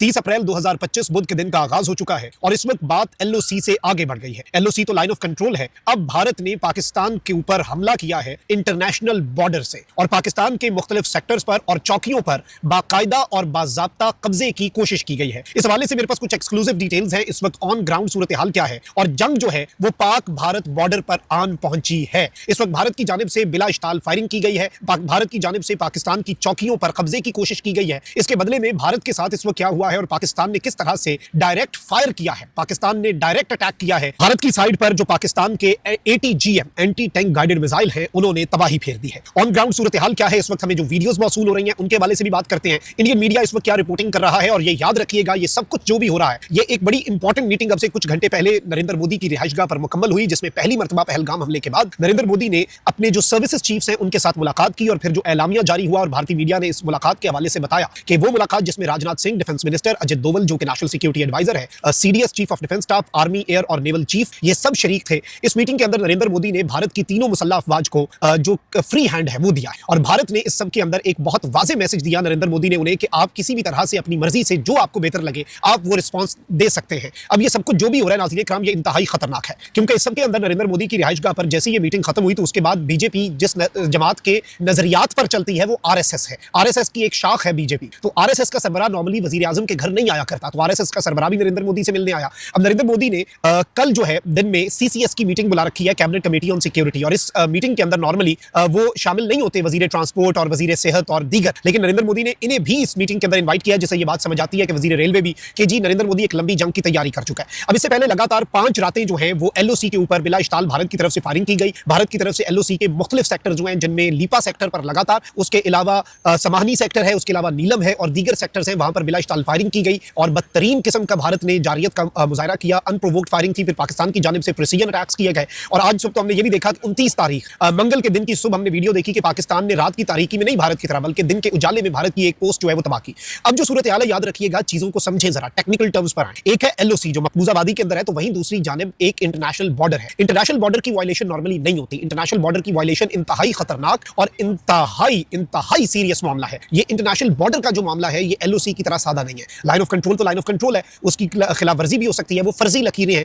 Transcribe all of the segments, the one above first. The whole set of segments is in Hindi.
30 अप्रैल 2025 बुध के दिन का आगाज हो चुका है और इस वक्त बात एलओसी से आगे बढ़ गई है। एलओसी तो लाइन ऑफ कंट्रोल है। अब भारत ने पाकिस्तान के ऊपर हमला किया है इंटरनेशनल बॉर्डर से और पाकिस्तान के मुख्तलिफ सेक्टर्स पर और चौकियों पर बाकायदा और बाजाब्ता कब्जे की कोशिश की गई है। इस हवाले से मेरे पास कुछ एक्सक्लूसिव डिटेल्स हैं। इस वक्त ऑन ग्राउंड सूरत हाल क्या है और जंग जो है वो पाक भारत बॉर्डर पर आन पहुंची है। इस वक्त भारत की जानिब से बिला इश्ताल फायरिंग की गई है। भारत की जानिब से पाकिस्तान की चौकियों पर कब्जे की कोशिश की गई है। इसके बदले में भारत के साथ इस वक्त क्या हुआ है और पाकिस्तान ने किस तरह से डायरेक्ट फायर किया है, पाकिस्तान ने डायरेक्ट अटैक किया है। भारत की साइड पर जो पाकिस्तान के ATGM anti tank guided missile है उन्होंने तबाही फेर दी है। ऑन ग्राउंड सूरत हाल क्या है, इस वक्त हमें जो वीडियोस मौसूल हो रही हैं उनके हवाले से भी बात करते हैं। इंडियन मीडिया इस वक्त क्या रिपोर्टिंग कर रहा है और ये याद रखिएगा ये सब कुछ जो भी हो रहा है ये एक बड़ी इंपॉर्टेंट मीटिंग अब से कुछ घंटे पहले नरेंद्र मोदी की रिहाइशगाह पर मुकम्मल हुई, जिसमें पहली मर्तबा पहलगाम हमले के बाद नरेंद्र मोदी ने अपने जो सर्विसेज चीफ्स हैं उनके साथ मुलाकात की और फिर जो एलामिया जारी हुआ और भारतीय मीडिया ने इस मुलाकात के हवाले से बताया कि वो मुलाकात जिसमें राजनाथ सिंह डिफेंस मिनिस्टर, अजित डोवल जो कि नेशनल सिक्योरिटी एडवाइजर है, CDS chief of defence staff, army, air और नेवल चीफ, ये सब शरीक थे। इस मीटिंग के अंदर नरेंद्र मोदी ने भारत की तीनों मुसल्लह अफवाज को जो फ्री हैंड है वो दिया है और भारत ने इस सब के अंदर एक बहुत वाज़ेह मैसेज दिया नरेंद्र मोदी ने उन्हें कि आप किसी भी तरह से अपनी मर्जी से जो आपको बेहतर लगे आप वो रिस्पॉन्स दे सकते हैं। अब ये सब कुछ जो भी हो रहा है नाज़रीन इकराम ये इंतहाई खतरनाक है, क्योंकि इस सब के अंदर नरेंद्र मोदी की रिहाइशगाह पर जैसे ये मीटिंग खत्म हुई तो उसके बाद बीजेपी जिस जमात के नजरियात पर चलती है वो आरएसएस है। आरएसएस की एक शाख है बीजेपी। तो आरएसएस का सरबराह नॉर्मली वजीर आजम के घर नहीं आया करता, तो आरएसएस का सरबराह भी नरेंद्र मोदी से मिलने आया। अब नरेंद्र मोदी ने कल जो है दिन में सीसीएस की मीटिंग बुला रखी है, कैबिनेट कमेटी ऑन सिक्योरिटी, और इस मीटिंग के अंदर नॉर्मली वो शामिल नहीं होते वजीर ट्रांसपोर्ट और वजीर सेहत और दीगर, लेकिन नरेंद्र मोदी ने इन्हें भी इस मीटिंग के अंदर इन्वाइट किया, जिससे ये बात समझ आती है कि वजीर रेलवे भी कि जी नरेंद्र मोदी एक लंबी जंग की तैयारी कर चुका है। अब इससे पहले लगातार 5 रातें जो है वो एलओसी के ऊपर बिला इश्ताल भारत की तरफ से फायरिंग की गई। भारत की तरफ से एलओसी के मुख्तलिफ सेक्टर जो हैं जिनमें लीपा सेक्टर पर लगातार, उसके अलावा समाहनी सेक्टर है, उसके अलावा नीलम है और दीगर सेक्टर्स हैं, वहां पर बिला इश्ताल फायरिंग की गई और बदतरीन किस्म का भारत ने जारियत का मुजाहरा किया। अनप्रोवोक्ड फायरिंग थी, फिर पाकिस्तान की जानिब से प्रिसीजन अटैक्स किए गए और आज सुबह तो हमने ये भी देखा कि 29 तारीख मंगल के दिन की सुबह हमने वीडियो देखी कि पाकिस्तान ने रात की तारीकी में नहीं भारत की तरह बल्कि दिन के उजाले में भारत की एक पोस्ट जो है वो तबाह की। अब जो सूरत हाल है याद रखिएगा, चीजों को समझें जरा, टेक्निकल टर्म्स पर आए। एक है एलओसी जो मकबूजाबादी के अंदर है, तो वहीं दूसरी जानिब एक इंटरनेशनल बॉर्डर है। इंटरनेशनल बॉर्डर की वायलेशन नॉर्मली नहीं होती। इंटरनेशनल बॉर्डर की वायलेशन इंतहाई खतरनाक और इंतहाई सीरियस मामला है। ये इंटरनेशनल बॉर्डर का जो मामला है ये एलओसी की तरह सादा नहीं है। लाइन ऑफ कंट्रोल तो लाइन ऑफ कंट्रोल है, उसकी खिलाफ वर्जी भी हो सकती है, वो फर्जी लकीरें हैं,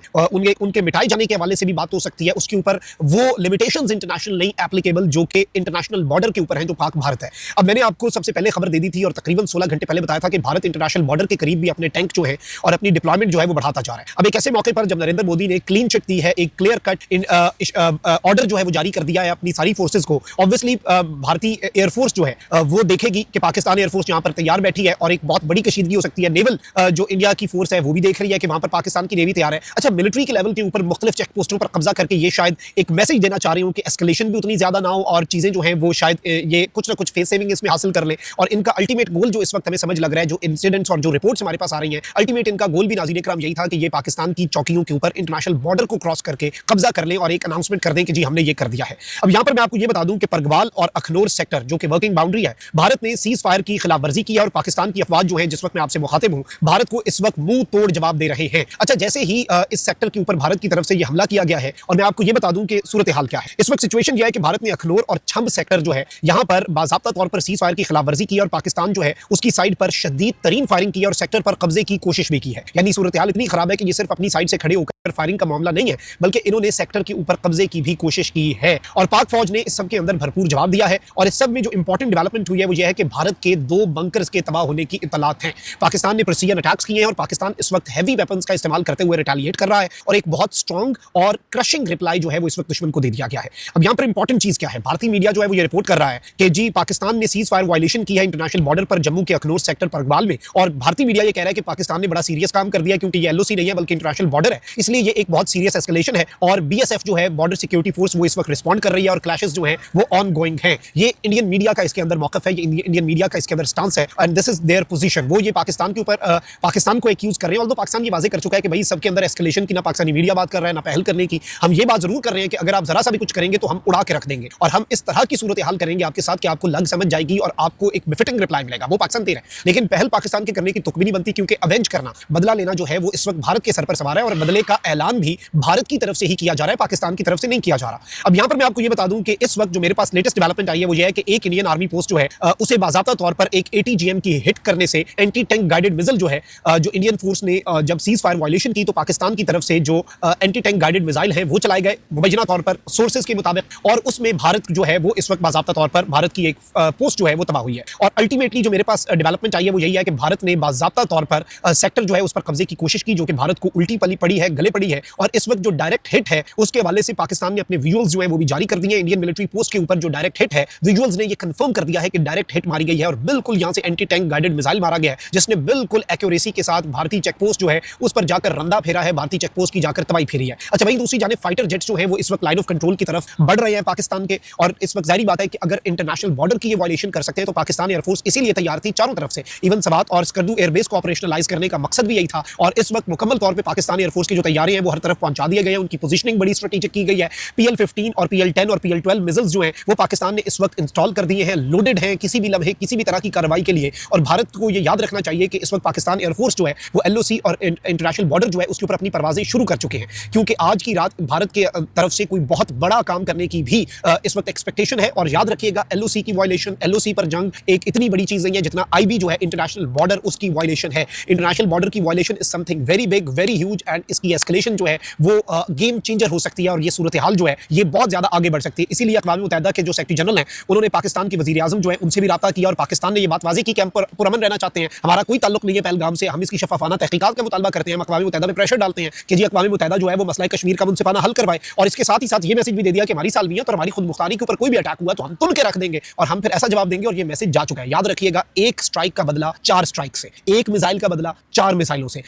उनके मिटाए जाने के हवाले से भी बात हो सकती है। उसके ऊपर वो लिमिटेशंस इंटरनेशनल नहीं एप्लीकेबल जो कि इंटरनेशनल बॉर्डर के ऊपर है जो पाक भारत है। अब मैंने आपको सबसे पहले खबर दे दी थी और तकरीबन 16 घंटे पहले बताया था कि भारत इंटरनेशनल बॉर्डर के करीब भी अपने टैंक जो है और अपनी डिप्लॉयमेंट जो है वो बढ़ाता जा रहा है। अब एक ऐसे मौके पर जब नरेंद्र मोदी ने क्लीन चिट दी है, एक क्लियर कट ऑर्डर जो है वो जारी कर दिया है अपनी सारी फोर्सेस को, ऑब्वियसली भारतीय एयरफोर्स जो है वो देखेगी कि पाकिस्तान एयरफोर्स यहाँ पर तैयार बैठी है और एक बहुत बड़ी कशीदगी हो सकती है। नेवल जो इंडिया की फोर्स है वो भी देख रही है कि वहां पर पाकिस्तान की नेवी तैयार है। अच्छा, मिलिट्री के लेवल के ऊपर मुख्तलिफ चेक पोस्टों पर कब्जा करके ये शायद एक मैसेज देना चाह रही हूँ कि एस्केलेशन भी उतनी ज्यादा ना हो और चीजें जो हैं वो शायद ये कुछ ना कुछ फेस सेविंग इसमें हासिल कर लें। और इनका अल्टीमेट गोल जो इस वक्त हमें समझ लग रहा है, जो इंसिडेंट्स और जो रिपोर्ट्स हमारे पास आ रही हैं, अल्टीमेट इनका गोल भी नाज़रीन इकराम यही था कि ये पाकिस्तान की चौकियों के ऊपर इंटरनेशनल बॉर्डर को क्रॉस करके कब्जा कर लें और एक अनाउंसमेंट कर दें कि जी हमने ये कर दिया है। अब यहाँ पर मैं आपको ये बता दूं कि परगवाल और अखनौर सेक्टर जो कि वर्किंग बाउंड्री है, भारत ने सीज फायर की खिलाफ वर्जी की है और पाकिस्तान की अफवाज जो है जिस वक्त मैं आपसे मुखातिब हूं भारत को इस वक्त मुंह तोड़ जवाब दे रहे हैं। अच्छा, जैसे ही इस सेक्टर के ऊपर भारत की तरफ से ये हमला किया गया है और मैं आपको ये बता दूं कि सूरत हाल क्या है। इस वक्त सिचुएशन यह है कि भारत ने अखनौर और छंब सेक्टर जो है यहाँ पर बाज़ाब्ता तौर पर सीज फायर की खिलाफ वर्जी की और पाकिस्तान जो है उसकी साइड पर शदीद तरीन फायरिंग की और सेक्टर पर कब्जे की कोशिश भी की है। यानी सूरत हाल इतनी खराब है कि ये सिर्फ अपनी साइड से खड़े होकर फायरिंग का मामला नहीं है बल्कि इन्होंने सेक्टर के ऊपर कब्जे की भी कोशिश की है और पाक फौज ने इस सब के अंदर भरपूर जवाब दिया है। और इस सब में जो इंपॉर्टेंट डेवलपमेंट हुई है वो यह है कि भारत के 2 बंकर्स के तबाह होने की इतलात हैं। पाकिस्तान ने प्रिसीजन अटैक्स किए हैं और पाकिस्तान इस वक्त हैवी वेपन्स का इस्तेमाल करते हुए रिटेलिएट कर रहा है और एक बहुत स्ट्रॉन्ग और क्रशिंग रिप्लाई जो है वो इस वक्त दुश्मन को दे दिया गया है। अब यहाँ पर इंपॉर्टेंट चीज क्या है, भारतीय मीडिया जो है वो ये रिपोर्ट कर रहा है कि जी पाकिस्तान ने सीज फायर वायलेशन की है इंटरनेशनल बॉर्डर पर जम्मू के अखनौर सेक्टर परगवाल में, और भारतीय मीडिया ये कह रहा है कि पाकिस्तान ने बड़ा सीरियस काम कर दिया क्योंकि ये एलओसी नहीं है बल्कि इंटरनेशनल बॉर्डर है, इसलिए ये एक बहुत सीरियस एस्केलेशन है और बीएसएफ जो है बॉर्डर सिक्योरिटी फोर्स वो इस वक्त रिस्पॉन्ड कर रही है और क्लैशेस जो है वो ऑन गोइंग है। ये इंडियन मीडिया का इसके अंदर मौकफ है, ये इंडियन मीडिया का इसके अंदर स्टांस है and this is their position. वो ये पाकिस्तान के ऊपर पाकिस्तान को एक्यूज कर रहे हैं, ऑल्दो पाकिस्तान ये वाजे कर चुका है कि भाई सबके अंदर एस्केलेशन की ना पाकिस्तानी मीडिया बात कर रहा है ना पहल करने की। हम ये बात जरूर कर रहे हैं कि अगर आप जरा सा भी कुछ करेंगे तो हम उड़ा के रख देंगे और हम इस तरह की सूरत हाल करेंगे आपके साथ कि आपको लग समझ जाएगी और आपको एक बिफिटिंग रिप्लाई मिलेगा। वो पाकिस्तान दे रहा है लेकिन पहल पाकिस्तान के करने की तुक भी नहीं बनती क्योंकि अवेंज करना, बदला लेना जो है वो इस वक्त भारत के सर पर सवार है और बदले का ऐलान भी भारत की तरफ से ही किया जा रहा है, पाकिस्तान की तरफ से नहीं किया जा रहा। अब यहां पर मैं आपको ये बता दूं कि इस वक्त जो मेरे पास लेटेस्ट डेवलपमेंट आई है वो ये है कि एक इंडियन आर्मी पोस्ट जो है उसे बाज़ाब्ता तौर पर एक एटीजीएम की हिट करने से एंटी टैंक गाइडेड मिसाइल जो है, जो इंडियन फोर्स ने जब सीज फायर वायलेशन की तो पाकिस्तान की तरफ से जो एंटी टैंक गाइडेड मिसाइल हैं वो चलाए गए मुबैना तौर पर सोर्सेज के मुताबिक, और उसमें भारत जो है वो इस वक्त बाज़ाब्ता तौर पर भारत की एक पोस्ट जो है वो तबाह हुई है। और अल्टीमेटली जो मेरे पास डेवलपमेंट आई है वो यही है कि भारत ने बाज़ाब्ता तौर पर सेक्टर जो है उस पर कब्जे की कोशिश की, जो कि भारत को उल्टी पली पड़ी है, गले पड़ी है। और इस वक्त जो डायरेक्ट हिट है उसके हवाले से पाकिस्तान ने अपने विजुअल्स जो है वो भी जारी कर दिए हैं। इंडियन मिलिट्री पोस्ट के ऊपर जो डायरेक्ट हिट है, विजुअल्स ने ये कंफर्म कर दिया है कि डायरेक्ट हिट मारी गई है और बिल्कुल यहां से एंटी टैंक गाइडेड मिसाइल मारा गया है, जिसने बिल्कुल एक्यूरेसी के साथ भारतीय चेकपोस्ट जो है उस पर जाकर रंदा फेरा है, भारतीय चेकपोस्ट की जाकर तबाही फेरी है। अच्छा भाई, दूसरी जाने फाइटर जेट्स जो है वो इस वक्त लाइन ऑफ कंट्रोल की तरफ बढ़ रहे हैं पाकिस्तान के, और इस वक्त जाहिर बात है कि अगर इंटरनेशनल बॉर्डर की ये वायलेशन कर सकते हैं तो पाकिस्तान एयरफोर्स इसीलिए तैयार थी चारों तरफ से, इवन सवात और स्कर्दू एयरबेस को ऑपरेशनलाइज करने का मकसद भी यही था। और इस वक्त मुकम्मल तौर पर पाकिस्तानी एयरफोर्स की जो तैयारी है वो हर तरफ पहुंचा दिए गए हैं, उनकी पोजीशनिंग बड़ी स्ट्रेटेजिक की गई है। PL-15 और PL-10 और PL-12 मिसाइल्स जो हैं वो पाकिस्तान ने इस वक्त इंस्टॉल कर दिए हैं, लोडेड हैं किसी भी लम्हे किसी भी तरह की कार्रवाई के लिए। और भारत को ये याद रखना चाहिए कि इस वक्त पाकिस्तान एयरफोर्स जो है वो LOC और इंटरनेशनल बॉर्डर जो है उसके ऊपर अपनी परवाजें शुरू कर चुके हैं, क्योंकि आज की रात भारत के तरफ से कोई बहुत बड़ा काम करने की भी इस वक्त एक्सपेक्टेशन है। और याद रखिएगा, LOC की वायलेशन, LOC पर जंग एक इतनी बड़ी चीज नहीं है जितना IB जो है इंटरनेशनल बॉर्डर उसकी वायलेशन है। इंटरनेशनल बॉर्डर की violation is something very big, very huge, and इसकी एस्केलेशन जो है वो गेम चेंजर हो सकती है, और ये सूरत हाल जो है ये बहुत ज्यादा आगे बढ़ सकती है। इसीलिए अक़वाम मुत्तहिदा के जो सेक्रेटरी जनरल हैं उन्होंने पाकिस्तान के वज़ीर आज़म जो है उनसे भी राब्ता किया, और पाकिस्तान ने ये बात वाज़ेह की कि हम पुरअमन रहना चाहते हैं, हमारा कोई ताल्लुक नहीं है पहलगाम से, हम इसकी शफ़ाफ़ाना तहक़ीक़ात का मुतालबा करते हैं। हम अक़वाम मुत्तहिदा पे प्रेशर डालते हैं कि जी अक़वाम मुत्तहिदा जो है वो मसला कश्मीर का मुनसिफ़ाना हल करवाए, और इसके साथ ही साथ ये मैसेज भी दे दिया कि हमारी सालमियत और हमारी खुद मुख्तारी के ऊपर कोई भी अटैक हुआ तो हम तुल के रख देंगे और हम फिर ऐसा जवाब देंगे। और ये मैसेज जा चुका है। याद रखिएगा, एक स्ट्राइक का बदला 4 स्ट्राइक से, एक मिसाइल का बदला 4 मिसाइलों से।